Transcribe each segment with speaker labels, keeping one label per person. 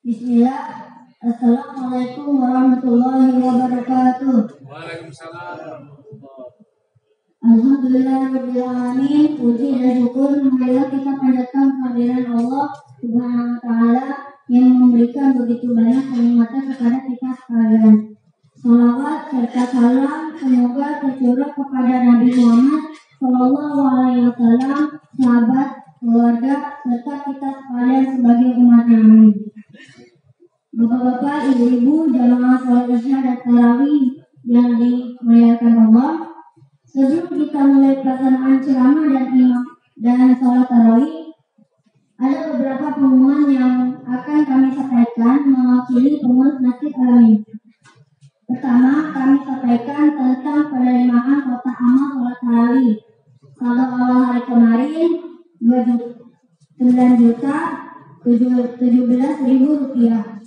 Speaker 1: Bismillah. Assalamualaikum warahmatullahi wabarakatuh.
Speaker 2: Waalaikumsalam.
Speaker 1: Alhamdulillahirrahmanirrahim. Puji dan syukur marilah kita panjatkan kehadiran Allah Subhanahu wa Ta'ala yang memberikan begitu banyak kenikmatan kepada kita sekalian. Salawat serta salam semoga tercurah kepada Nabi Muhammad Sallallahu Alaihi Wasallam, sahabat, keluarga, serta kita sekalian sebagai umatnya. Amin. Bapak-bapak, ibu-ibu, jamaah sholat isya dan tarawih yang dimuliakan Allah. Sebelum kita mulai pelaksanaan ceramah dan imam dan sholat tarawih, ada beberapa pengumuman yang akan kami sampaikan mewakili pengurus Masjid Al-Amin. Pertama, kami sampaikan tentang penerimaan kotak amal sholat tarawih. Pada awal hari kemarin, 9.017.000 rupiah.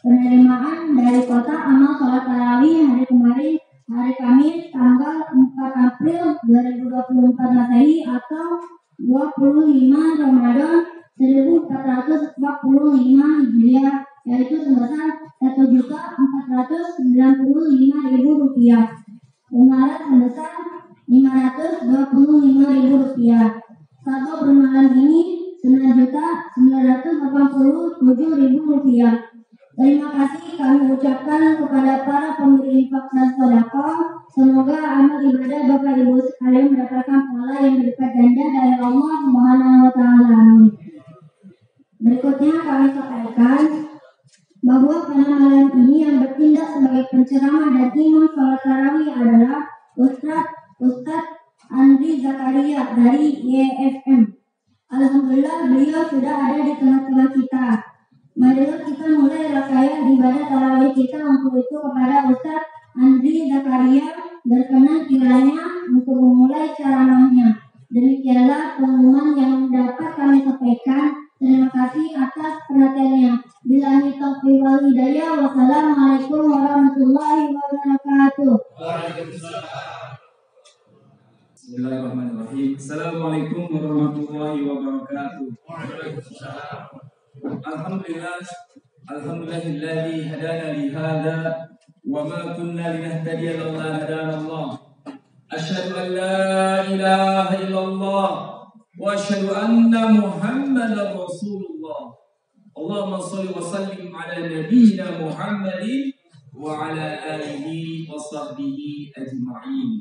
Speaker 1: Penerimaan dari kotak amal sholat tarawih hari kemarin, hari Kamis tanggal 4 April 2024 Masehi atau 25 Ramadan 1445 Hijriah, yaitu sebesar Rp1.495.000. Umara sebesar Rp525.000. Saldo bermalam ini Rp9.987.000. Terima kasih kami ucapkan kepada para pemberi infak dan sedekah. Semoga amal ibadah Bapak Ibu sekalian mendapatkan pahala yang berlipat ganda dari Allah Subhanahu wa Ta'ala. Berikutnya kami sampaikan bahwa pada malam ini yang bertindak sebagai penceramah dan imam sholat tarawih adalah Ustadz Andri Zakaria dari YFM. Alhamdulillah beliau sudah ada di tengah-tengah kita. Marilah kita mulai rangkaian ibadah tarawih kita untuk itu kepada Ustadz Andri Zakaria berkenan kiranya untuk memulai ceramahnya. Demikianlah pengumuman yang dapat kami sampaikan. Terima kasih atas perhatiannya. Billahi taufiq wal hidayah. Wassalamualaikum warahmatullahi wabarakatuh.
Speaker 2: Bismillahirrahmanirrahim. Assalamualaikum warahmatullahi wabarakatuh. Alhamdulillahilladzi hadana li hadza wa ma kunna linahtadiya laula hadana Allah. Asyhadu an la ilaha illallah wa asyhadu anna Muhammadar Rasulullah. Allahumma shalli wa sallim ala nabiyyina Muhammadin wa ala alihi wa sahbihi ajma'in.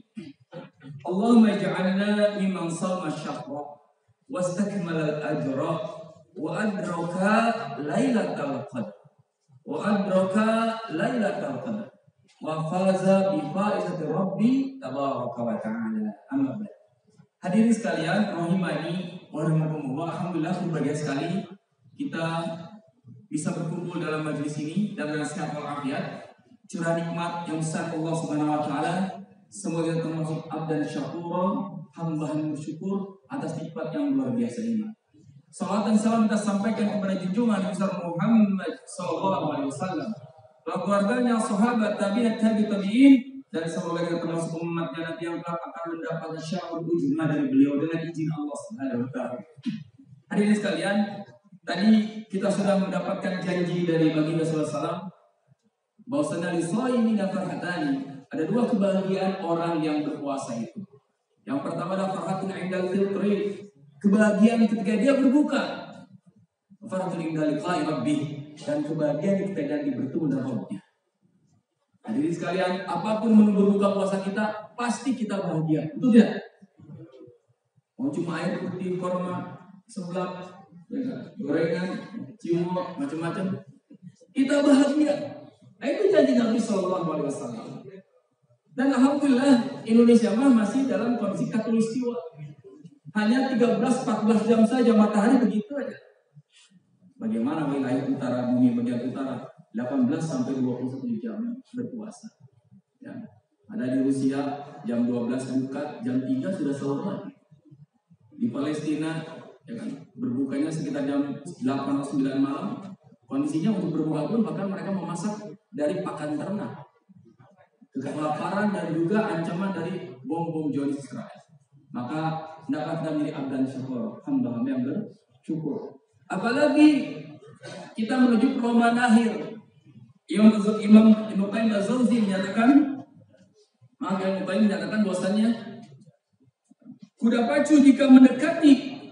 Speaker 2: Allahumma ij'alna mimman shama syahra wastakmala al-ajra wa adraka lailatul qadr wa faza bi faizati rabbi tabaraka wa ta'ala. Amma ba'd. Hadirin sekalian rahimani wa rahimakumullah, alhamdulillah berbahagia sekali kita bisa berkumpul dalam majelis ini dan dengan sehat walafiat. Curah nikmat yang besar Allah Subhanahu wa Ta'ala, semoga termasuk abdan syakura, hamba yang bersyukur atas nikmat yang luar biasa ini. Salawat dan salam kita sampaikan kepada junjungan besar Muhammad sallallahu alaihi wasallam, keluarganya, sahabat, tabi'in, dan semoga kita termasuk umatnya nanti yang akan mendapatkan syafaat ujungnya dari beliau dengan izin Allah Subhanahu wa Ta'ala. Hadirin sekalian, tadi kita sudah mendapatkan janji dari baginda sallallahu alaihi wasallam bahwasanya lisa'imina farhatani, ada dua kebahagiaan orang yang berpuasa itu. Yang pertama adalah farhatun indal fitri, kebahagiaan ketika dia berbuka, farhatun indal liqa'i rabbih, dan kebahagiaan ketika dia bertemu dengan Rabbnya. Hadirin sekalian, apapun menu berbuka puasa kita, pasti kita bahagia, betul tidak? Mau cuma air putih, korma, seblak, gorengan, cimol, macam-macam, kita bahagia. Nah, itu janji Nabi Sallallahu Alaihi Wasallam. Dan alhamdulillah Indonesia masih dalam kondisi khatulistiwa. Hanya 13-14 jam saja matahari begitu aja. Bagaimana wilayah utara, bumi bagian utara 18 sampai 21 jam berpuasa. Ya. Ada di Rusia jam 12 buka, jam 3 sudah sahur lagi. Di Palestina ya kan, berbukanya sekitar jam 8 atau 9 malam. Kondisinya untuk berbuka pun bahkan mereka memasak dari pakan ternak. Kelaparan dan juga ancaman dari bom-bom Zionis Israel. Maka dapat menjadi abdan syukur, hamba yang bersyukur. Apalagi kita menuju perlombaan akhir. Imam Ibnu Qayyim Az-Jauzi menyatakan, maka Ibnu Qayyim menyatakan bahwasanya kuda pacu jika mendekati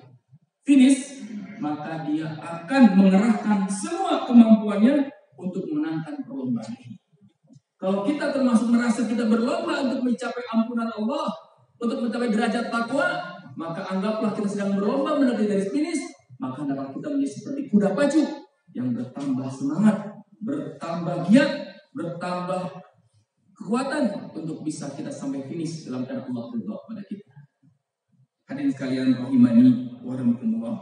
Speaker 2: finish, maka dia akan mengerahkan semua kemampuannya untuk memenangkan perlombaan ini. Kalau kita termasuk merasa kita berlomba untuk mencapai ampunan Allah, untuk mencapai derajat takwa, maka anggaplah kita sedang berlomba mendekati garis finish, maka hendaklah kita menjadi seperti kuda pacu yang bertambah semangat, bertambah giat, bertambah kekuatan untuk bisa kita sampai finish dalam keadaan Allah ridha pada kita. Hadirin sekalian rahimani wa rahimakumullah.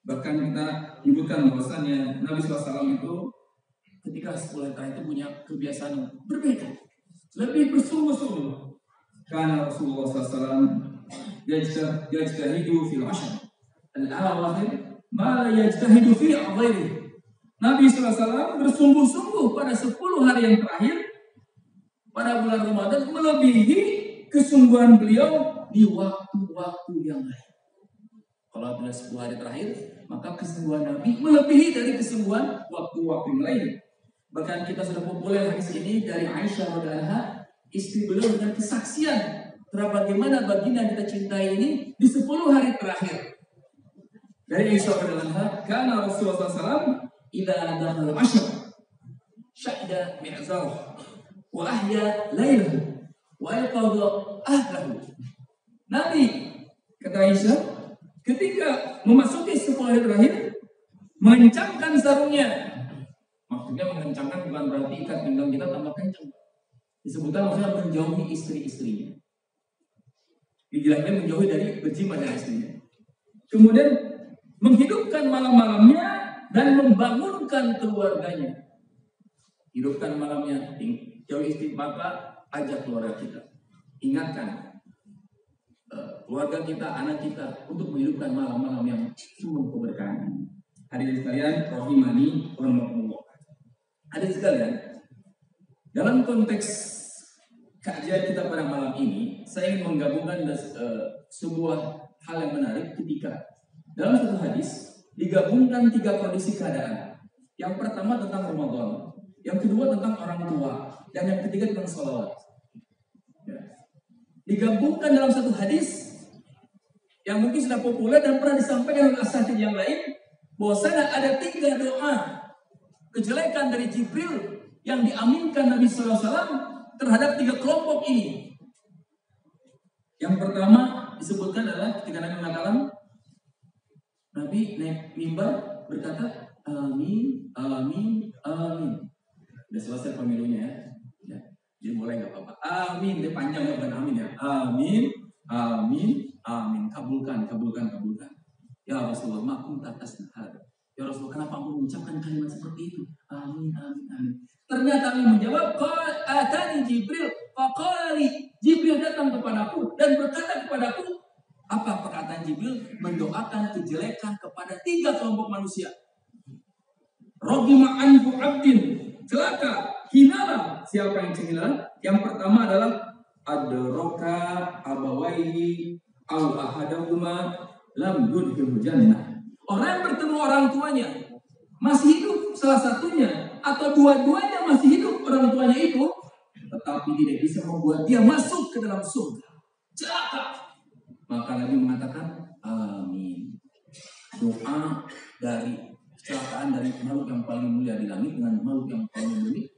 Speaker 2: Bahkan kita menyebutkan bahwasannya Nabi SAW itu ketika 10 hari itu punya kebiasaan yang berbeda, lebih bersungguh-sungguh. Karena Rasulullah SAW yajtahidu fil ashr al-awakhir ma la yajtahidu fi ghairihi. Nabi SAW bersungguh-sungguh pada 10 hari yang terakhir pada bulan Ramadan melebihi kesungguhan beliau di waktu-waktu yang lain. Kalau pada 10 hari terakhir, maka kesungguhan Nabi melebihi dari kesungguhan waktu-waktu yang lain. Bahkan kita sudah populer hadis ini dari Aisyah radhiyallahu anha, istri beliau dengan kesaksian terhadap bagaimana baginda yang kita cintai ini di 10 hari terakhir. Dari Aisyah radhiyallahu anha, karena Rasulullah SAW idza dakhala al-ashr syahida mi'zarah wa ahya lailahu wa yaqadha ahlahu. Nabi, kata Aisyah, ketika memasuki 10 hari terakhir, mengencangkan sarungnya. Maksudnya mengencangkan bukan berarti ikat pinggang kita tambah kencang. Disebutkan maksudnya menjauhi istri-istrinya. Dijelaskan menjauhi dari berjima dengan istrinya. Kemudian menghidupkan malam-malamnya dan membangunkan keluarganya. Hidupkan malamnya, jauhi istri, maka ajak keluarga kita. Ingatkan keluarga kita, anak kita untuk menghidupkan malam-malam yang sungguh keberkahan. Hadirin sekalian, rahimani wa rahimakumullah. Hadirin sekalian, dalam konteks kajian kita pada malam ini, saya ingin menggabungkan sebuah hal yang menarik ketika dalam satu hadis digabungkan 3 kondisi keadaan. Yang pertama tentang Ramadan, yang kedua tentang orang tua, dan yang ketiga tentang sholawat. Digabungkan dalam satu hadis yang mungkin sudah populer dan pernah disampaikan oleh asatidz yang lain, bahwasanya ada 3 doa kejelekan dari Jibril yang diaminkan Nabi SAW terhadap 3 kelompok ini. Yang pertama disebutkan adalah ketika Nabi mengatakan, Nabi naik mimbar berkata, amin, amin, amin. Sudah selesai pemilunya ya. Jadi boleh nggak apa-apa. Amin, dia panjang ya, bukan amin ya. Amin, amin, amin. Kabulkan, kabulkan, kabulkan. Ya Rasulullah, makum tatas nahar. Ya Rasulullah, kenapa aku mengucapkan kalimat seperti itu? Amin, amin, amin. Ternyata kami menjawab, atani Jibril, faqali. Jibril datang kepadaku dan berkata kepadaku, apa perkataan Jibril? Mendoakan kejelekan kepada 3 kelompok manusia. Rogima anfu abdin, celaka, hinalah. Siapa yang cemila? Yang pertama adalah adraka abawaihi au ahadahuma lam yudkhilul jannah. Orang yang bertemu orang tuanya masih hidup salah satunya atau dua-duanya masih hidup orang tuanya itu, tetapi tidak bisa membuat dia masuk ke dalam surga. Celaka. Maka Nabi mengatakan amin. Doa dari kecelakaan dari makhluk yang paling mulia di langit dengan makhluk yang paling mulia.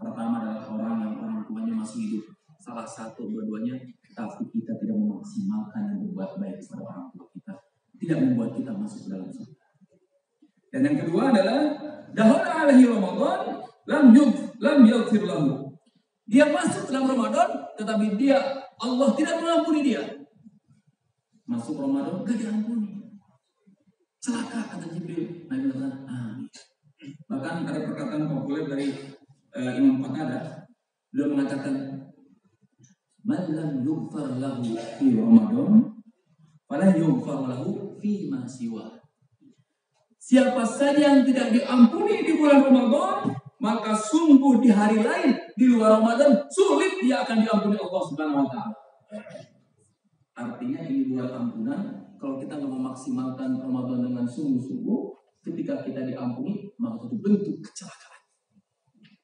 Speaker 2: Pertama adalah orang yang orang tuanya masih hidup, salah satu dua-duanya, tapi kita tidak memaksimalkan dan berbuat baik kepada orang tua kita, tidak membuat kita masuk ke dalam surga. Dan yang kedua adalah dahulu alaihi Ramadan lam yaghfir lahu. Dia masuk dalam Ramadan, tetapi Allah tidak mengampuni dia. Masuk Ramadan gak diampuni. Celaka, kata Jibril. Nabi mengatakan amin. Bahkan ada perkataan populer dari Imam Qatadah, beliau mengatakan, man lam yughfar lahu fi Ramadan fala yughfar lahu fi ma siwa. Siapa saja yang tidak diampuni di bulan Ramadan, maka sungguh di hari lain di luar Ramadan sulit dia akan diampuni Allah Subhanahu wa taala. Artinya ini luar ampunan. Kalau kita nggak memaksimalkan Ramadan dengan sungguh-sungguh, ketika kita diampuni, maka itu bentuk kecelakaan.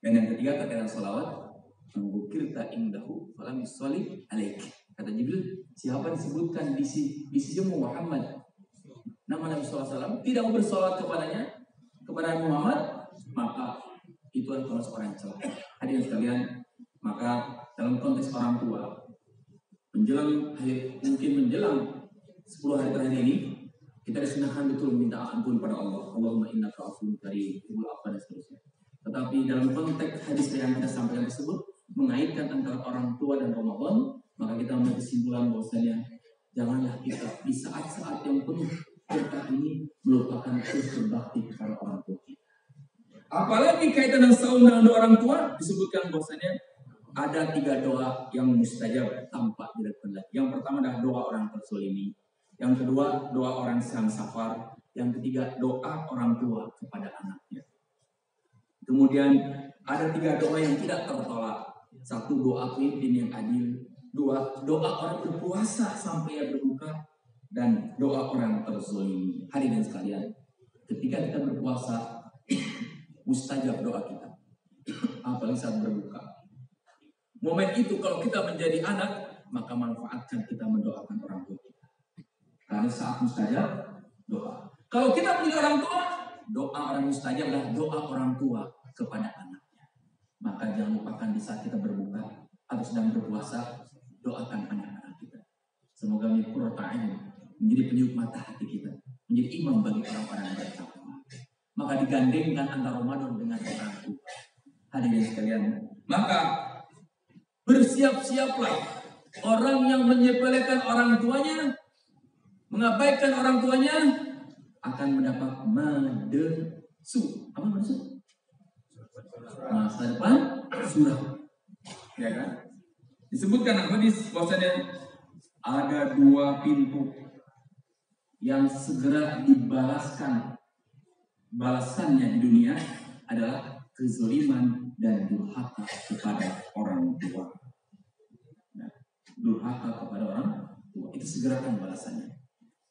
Speaker 2: Dan yang ketiga terkait salawat, mengukirta indahu falam yusolli alaik. Kata Jibril, siapa disebutkan di sisimu Muhammad, nama Nabi SAW, tidak bersolawat kepada Muhammad, maka itu adalah orang celaka. Hadirin sekalian, maka dalam konteks orang tua, menjelang 10 hari terakhir ini, kita disunahkan betul minta ampun pada Allah. Allahumma innaka afuwwun karim, tubuh apa dan seterusnya. Tetapi dalam konteks hadis yang kita sampaikan tersebut mengaitkan antara orang tua dan Ramadan, maka kita membuat kesimpulan bahwasanya janganlah kita di saat-saat yang penuh berkah ini melupakan terus berbakti kepada orang tua kita. Apalagi kaitan dengan saum dan doa orang tua, disebutkan bahwasanya ada 3 doa yang mustajab tanpa dilakukan. Yang pertama adalah doa orang terzalimi. Yang kedua, doa orang sedang safar. Yang ketiga, doa orang tua kepada anaknya. Kemudian ada 3 doa yang tidak tertolak. 1, doa pemimpin yang adil. 2, doa orang berpuasa sampai ia berbuka. Dan doa orang terzalimi. Hadirin sekalian, ketika kita berpuasa, mustajab doa kita. Apalagi saat berbuka. Momen itu kalau kita menjadi anak, maka manfaatkan kita mendoakan orang tua kita. Karena saat mustajab doa. Kalau kita punya orang tua, doa orang mustajab adalah doa orang tua kepada anaknya. Maka jangan lupakan di saat kita berbuka atau sedang berpuasa, doakan anak-anak kita. Semoga menjadi peniup mata hati kita, menjadi imam bagi orang-orang yang bertakwa. Maka digandengkan antara Ramadan dengan orang tua. Hadirin sekalian, maka bersiap-siaplah orang yang menyepelekan orang tuanya, mengabaikan orang tuanya, akan mendapat madesu. Apa maksud? Masa depan suram. Ya kan? Disebutkan hadis bahwasanya ada 2 pintu yang segera dibalaskan. Balasannya di dunia adalah kezaliman dan durhaka kepada orang tua. Nah, durhaka kepada orang tua itu segera kan balasannya.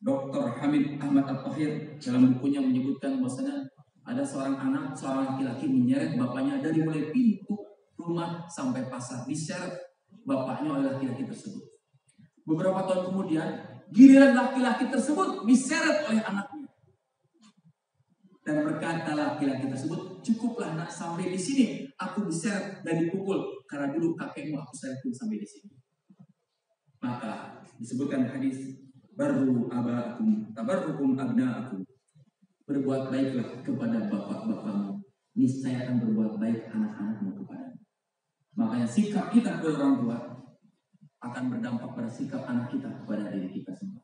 Speaker 2: Dr. Hamid Ahmad At-Tahir dalam bukunya menyebutkan bahwasanya ada seorang laki-laki menyeret bapaknya dari mulai pintu rumah sampai pasar, diseret bapaknya oleh laki-laki tersebut. Beberapa tahun kemudian, giliran laki-laki tersebut diseret oleh anaknya. Dan berkata laki-laki tersebut, cukuplah nak sampai di sini, aku diseret dan dipukul karena dulu kakekmu aku seret sampai di sini. Maka disebutkan hadis, baru abakum tabarrukum abnaakum. Berbuat baiklah kepada bapak-bapakmu, niscaya akan berbuat baik anak-anakmu kepada. Makanya sikap kita kepada orang tua akan berdampak pada sikap anak kita kepada diri kita semua.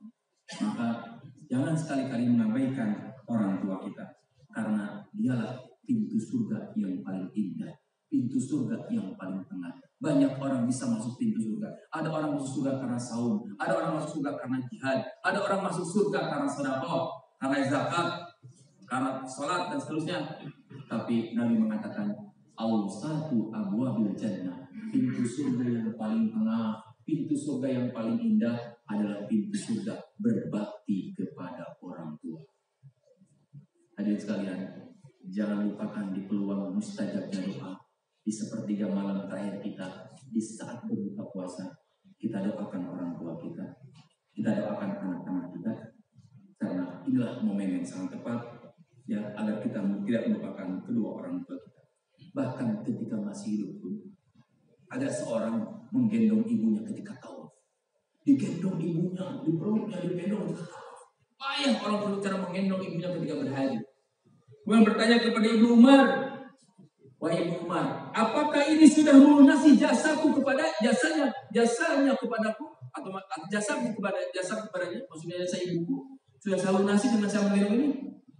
Speaker 2: Maka jangan sekali-kali mengabaikan orang tua kita, karena dialah pintu surga yang paling indah, pintu surga yang paling tengah. Banyak orang bisa masuk pintu surga. Ada orang masuk surga karena saum, ada orang masuk surga karena jihad, ada orang masuk surga karena sedekah, karena zakat, karena sholat dan seterusnya. Tapi Nabi mengatakan, awsatu abwabil jannah, pintu surga yang paling tengah, pintu surga yang paling indah adalah pintu surga berbakti kepada orang tua. Hadirin sekalian, jangan lupakan di peluang mustajabnya doa. Di sepertiga malam terakhir kita, di saat berbuka puasa, kita doakan orang tua kita, kita doakan anak-anak kita, karena inilah momen yang sangat tepat ya, agar kita tidak melupakan kedua orang tua kita. Bahkan ketika masih hidup pun, ada seorang menggendong ibunya ketika tawaf. Digendong ibunya, di perutnya digendong ketika tawaf. Payah orang berbicara mengendong ibunya ketika berhaji. Kemudian bertanya kepada Ibnu Umar, wahai Ibnu Umar, apakah ini sudah melunasi jasanya kepadaku, atau jasaku kepadanya, maksudnya jasa ibuku sudah saya lunasi dengan saya menggendong ini?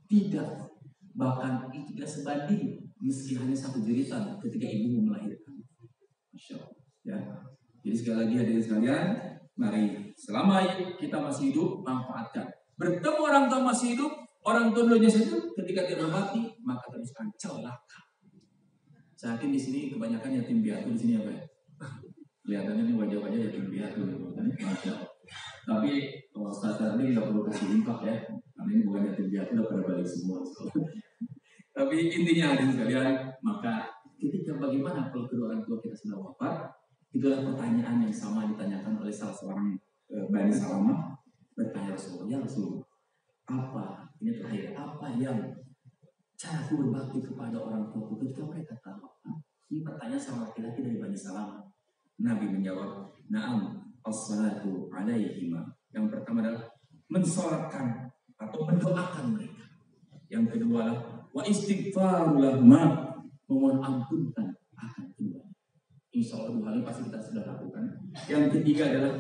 Speaker 2: Tidak. Bahkan itu tidak sebanding meski hanya 1 jeritan ketika ibumu melahirkan. Masya Allah. Ya. Jadi sekali lagi hadirin sekalian, mari selama kita masih hidup manfaatkan. Bertemu orang tua masih hidup, orang tua dulunya itu ketika dia berbakti, maka teruskan celaka. Saya yakin di sini kebanyakan yatim piatu di sini apa ya? Kelihatannya ini wajah-wajah yatim piatu. Masya Allah. Tapi kalau Ustaz tadi nggak perlu kasih infak ya. Karena ini bukan yatim piatu, udah pada balik semua. Tapi intinya hadirin sekalian, maka ketika bagaimana kalau kedua orang tua kita sudah wafat, itulah pertanyaan yang sama ditanyakan oleh salah seorang Bani Salamah, bertanya Rasulullah, ya Rasulullah, apa ini terakhir, apa yang caraku berbakti kepada orang tuaku ketika mereka tahu? Ini pertanyaan sama laki-laki dari Bani Salamah. Nabi menjawab, na'am as-salatu alaihima. Yang pertama adalah mensolatkan atau mendoakan mereka. Yang kedua adalah wa istighfaru lahma, memohon ampunkan akan kedua. Insya Allah 2 hal ini pasti kita sudah lakukan. Yang ketiga adalah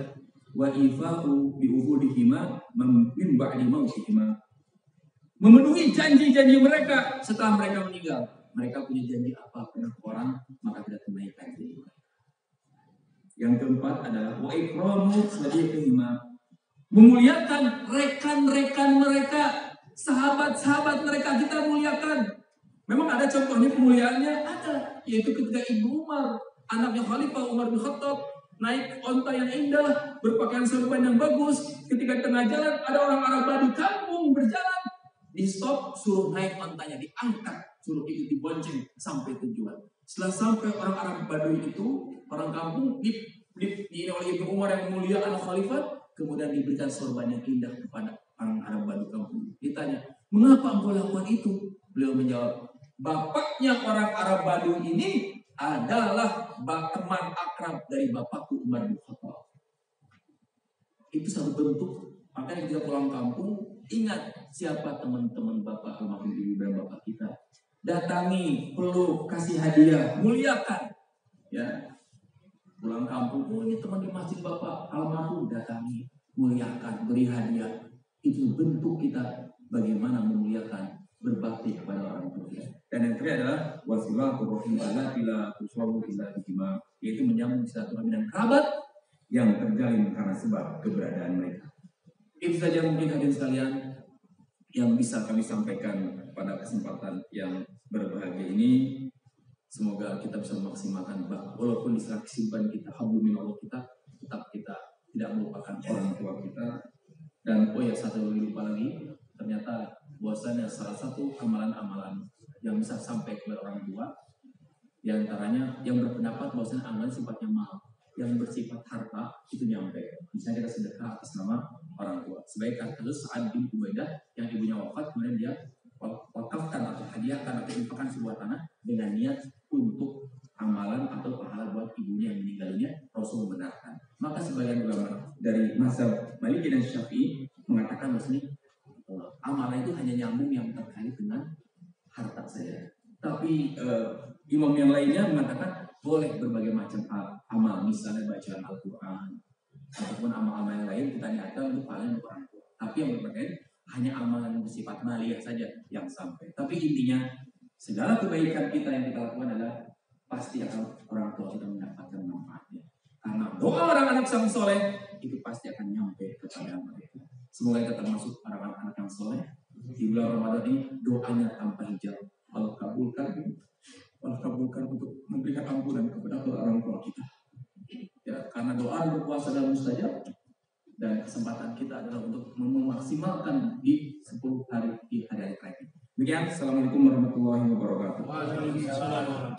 Speaker 2: wa ifa'u bi'ubudihima min ba'di mautihima, memenuhi janji-janji mereka setelah mereka meninggal. Mereka punya janji apa kepada orang, maka kita tunaikan janji mereka. Yang keempat adalah wa ikramu sadiqihima, memuliakan rekan-rekan mereka, sahabat-sahabat mereka kita muliakan. Memang ada contohnya kemuliaannya, ada, yaitu ketika Ibnu Umar, anaknya Khalifah Umar bin Khattab, naik onta yang indah, berpakaian sorban yang bagus. Ketika di tengah jalan ada orang Arab Badu kampung berjalan, di stop, suruh naik ontanya, diangkat, suruh ikut dibonceng sampai tujuan. Setelah sampai orang Arab Badu itu, orang kampung ini oleh Ibnu Umar yang mulia anak Khalifah, kemudian diberikan sorban yang indah kepada orang Arab Badu kampung. Ditanya, mengapa engkau lakukan itu? Beliau menjawab, bapaknya orang Arab Badu ini adalah teman akrab dari bapakku Umar bin Khattab. Itu satu bentuk. Makanya kita pulang kampung, ingat siapa teman-teman bapak, almarhum ibu dan bapak kita. Datangi, peluk, kasih hadiah, muliakan. Ya, pulang kampung, oh ini teman di masjid bapak, almarhum, datangi, muliakan, beri hadiah. Itu bentuk kita bagaimana memuliakan, berbakti kepada orang tua. Dan yang terakhir adalah wasilatul rahim bila tusawwu illa bihima, yaitu menyambung silaturahmi dan kerabat yang terjalin karena sebab keberadaan mereka. Itu saja mungkin hadirin sekalian yang bisa kami sampaikan pada kesempatan yang berbahagia ini. Semoga kita bisa memaksimalkan walaupun di saat kesibukan kita, hablum minallah kita, tetap kita tidak melupakan orang tua kita. Dan oh ya, satu lupa lagi, ternyata bahwasanya salah satu amalan-amalan yang bisa sampai kepada orang tua, diantaranya yang berpendapat bahwasanya amalan sifatnya mal, yang bersifat harta itu nyampe. Misalnya kita sedekah atas nama orang tua. Sebaik kasus Sa'ad bin Ubaidah yang ibunya wafat, kemudian dia wakafkan atau hadiahkan atau infakkan sebuah tanah dengan niat untuk amalan atau pahala buat ibunya yang meninggalnya. Rasul membenarkan. Maka sebagian ulama dari mazhab Maliki dan Syafi'i mengatakan bahwasanya amalan itu hanya nyambung yang terkait dengan harta saja. Tapi imam yang lainnya mengatakan boleh berbagai macam amal, misalnya bacaan Al-Quran ataupun amal-amal yang lain kita niatkan untuk pahala untuk orang tua. Tapi yang berkaitan hanya amalan yang bersifat maliyah saja yang sampai. Tapi intinya segala kebaikan kita yang kita lakukan adalah pasti akan orang tua kita mendapatkan manfaatnya. Karena doa orang anak sang soleh itu pasti akan nyampe kepada mereka. Semoga kita termasuk para anak yang soleh di bulan Ramadan ini. Doanya tanpa hijab Allah kabulkan untuk memberikan ampunan kepada orang tua kita. Ya, karena doa berpuasa dan mustajab, dan kesempatan kita adalah untuk memaksimalkan di 10 hari di hari-hari terakhir. Demikian, assalamualaikum warahmatullahi wabarakatuh.
Speaker 3: Waalaikumsalam.